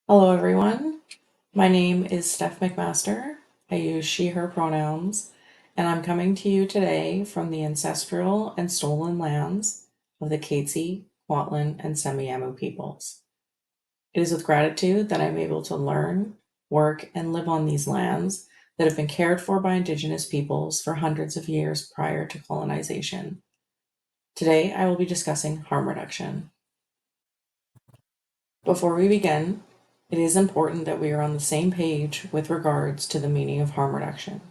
Hello everyone, my name is Steph McMaster. I use she, her pronouns, and I'm coming to you today from the ancestral and stolen lands of the Katzie, Kwantlen, and Semiahmoo peoples. It is with gratitude that I'm able to learn, work, and live on these lands that have been cared for by Indigenous peoples for hundreds of years prior to colonization. Today I will be discussing harm reduction. Before we begin, it is important that we are on the same page with regards to the meaning of harm reduction.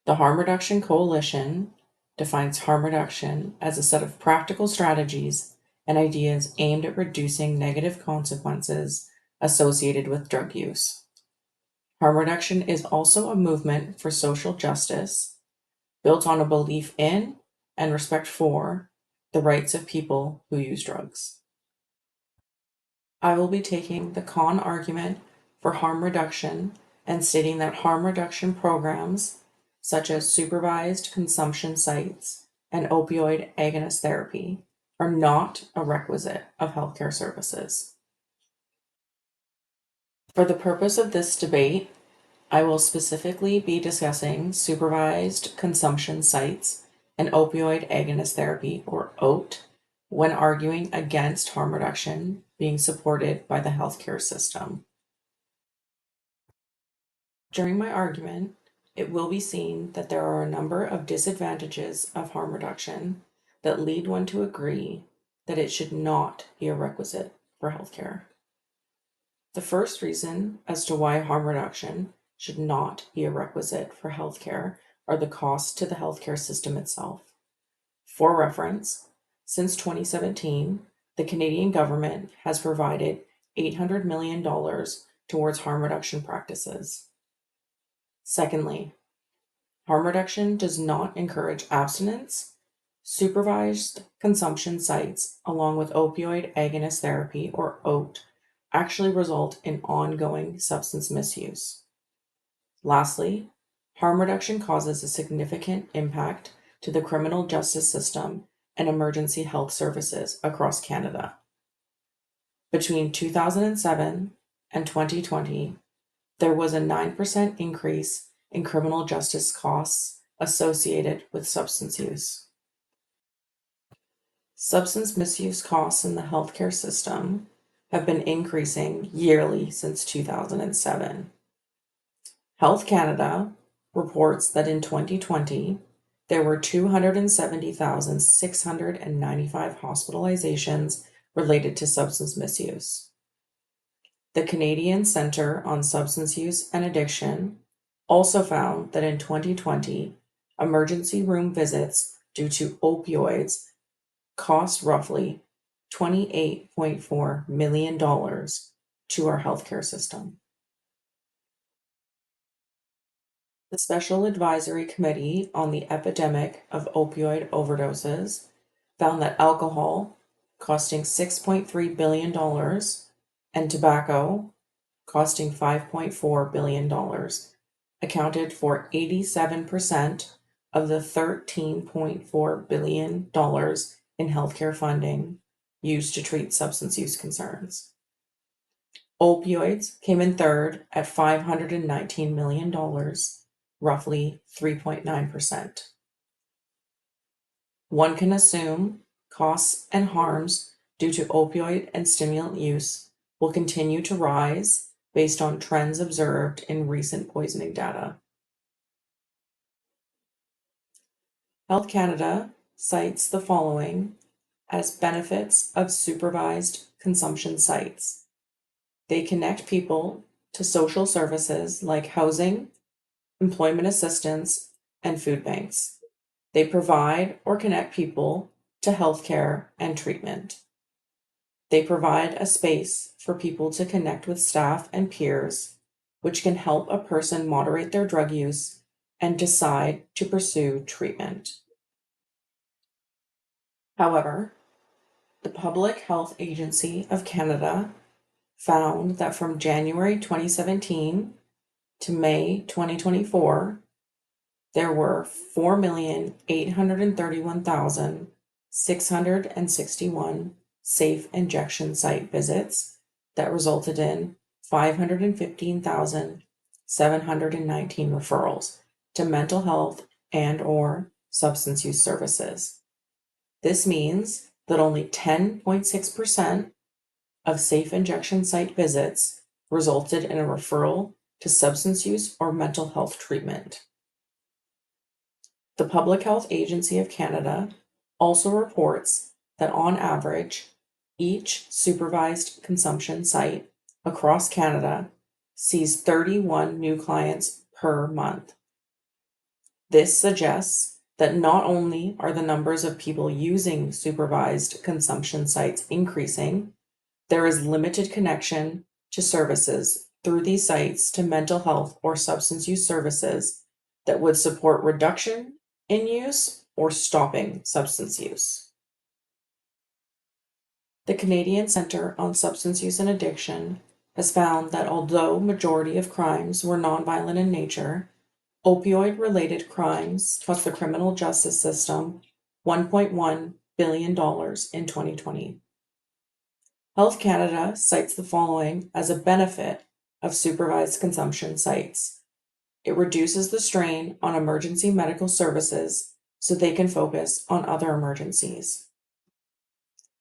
The Harm Reduction Coalition defines harm reduction as a set of practical strategies and ideas aimed at reducing negative consequences associated with drug use. Harm reduction is also a movement for social justice built on a belief in and respect for the rights of people who use drugs. I will be taking the con argument for harm reduction and stating that harm reduction programs, such as supervised consumption sites and opioid agonist therapy, are not a requisite of healthcare services. For the purpose of this debate, I will specifically be discussing supervised consumption sites and opioid agonist therapy, or OAT, when arguing against harm reduction being supported by the healthcare system. During my argument, it will be seen that there are a number of disadvantages of harm reduction that lead one to agree that it should not be a requisite for healthcare. The first reason as to why harm reduction should not be a requisite for healthcare are the costs to the healthcare system itself. For reference, since 2017, the Canadian government has provided $800 million towards harm reduction practices. Secondly, harm reduction does not encourage abstinence. Supervised consumption sites, along with opioid agonist therapy, or OAT, actually result in ongoing substance misuse. Lastly, harm reduction causes a significant impact to the criminal justice system and emergency health services across Canada. Between 2007 and 2020, there was a 9% increase in criminal justice costs associated with substance use. Substance misuse costs in the healthcare system have been increasing yearly since 2007. Health Canada reports that in 2020, there were 270,695 hospitalizations related to substance misuse. The Canadian Centre on Substance Use and Addiction also found that in 2020, emergency room visits due to opioids cost roughly $28.4 million to our healthcare system. The Special Advisory Committee on the Epidemic of Opioid Overdoses found that alcohol, costing $6.3 billion, and tobacco, costing $5.4 billion, accounted for 87% of the $13.4 billion in healthcare funding used to treat substance use concerns. Opioids came in third at $519 million, roughly 3.9%. One can assume costs and harms due to opioid and stimulant use will continue to rise based on trends observed in recent poisoning data. Health Canada cites the following as benefits of supervised consumption sites. They connect people to social services like housing, employment assistance, and food banks. They provide or connect people to healthcare and treatment. They provide a space for people to connect with staff and peers, which can help a person moderate their drug use and decide to pursue treatment. However, the Public Health Agency of Canada found that from January 2017 to May 2024, there were 4,831,661 safe injection site visits that resulted in 515,719 referrals to mental health and/or substance use services. This means that only 10.6% of safe injection site visits resulted in a referral to substance use or mental health treatment. The Public Health Agency of Canada also reports that on average, each supervised consumption site across Canada sees 31 new clients per month. This suggests that not only are the numbers of people using supervised consumption sites increasing, there is limited connection to services through these sites to mental health or substance use services that would support reduction in use or stopping substance use. The Canadian Centre on Substance Use and Addiction has found that although majority of crimes were nonviolent in nature, opioid-related crimes cost the criminal justice system $1.1 billion in 2020. Health Canada cites the following as a benefit of supervised consumption sites. It reduces the strain on emergency medical services so they can focus on other emergencies.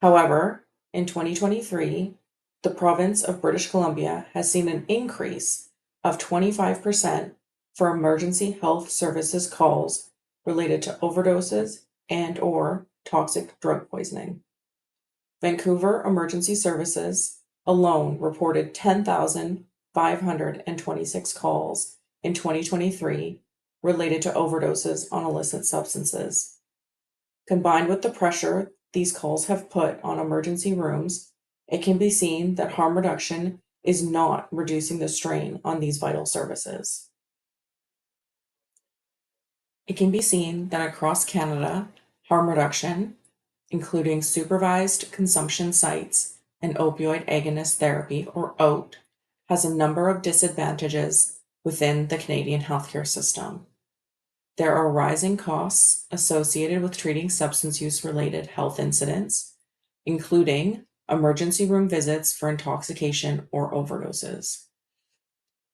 However, in 2023, the province of British Columbia has seen an increase of 25% for emergency health services calls related to overdoses and/or toxic drug poisoning. Vancouver Emergency Services alone reported 10,526 calls in 2023 related to overdoses on illicit substances. Combined with the pressure these calls have put on emergency rooms, it can be seen that harm reduction is not reducing the strain on these vital services. It can be seen that across Canada, harm reduction, including supervised consumption sites and opioid agonist therapy, or OAT, has a number of disadvantages within the Canadian healthcare system. There are rising costs associated with treating substance use-related health incidents, including emergency room visits for intoxication or overdoses.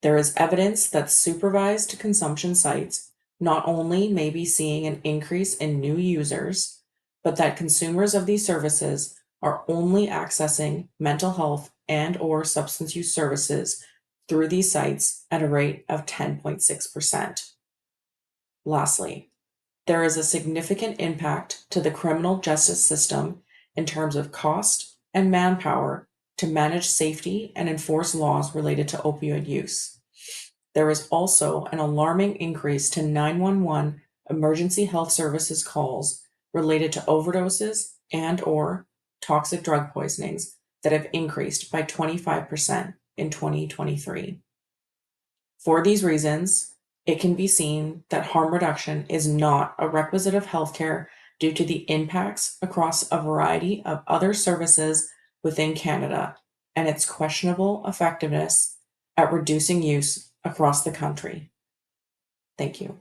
There is evidence that supervised consumption sites not only may be seeing an increase in new users, but that consumers of these services are only accessing mental health and/or substance use services through these sites at a rate of 10.6%. Lastly, there is a significant impact to the criminal justice system in terms of cost and manpower to manage safety and enforce laws related to opioid use. There is also an alarming increase to 911 emergency health services calls related to overdoses and/or toxic drug poisonings that have increased by 25% in 2023. For these reasons, it can be seen that harm reduction is not a requisite of healthcare due to the impacts across a variety of other services within Canada and its questionable effectiveness at reducing use across the country. Thank you.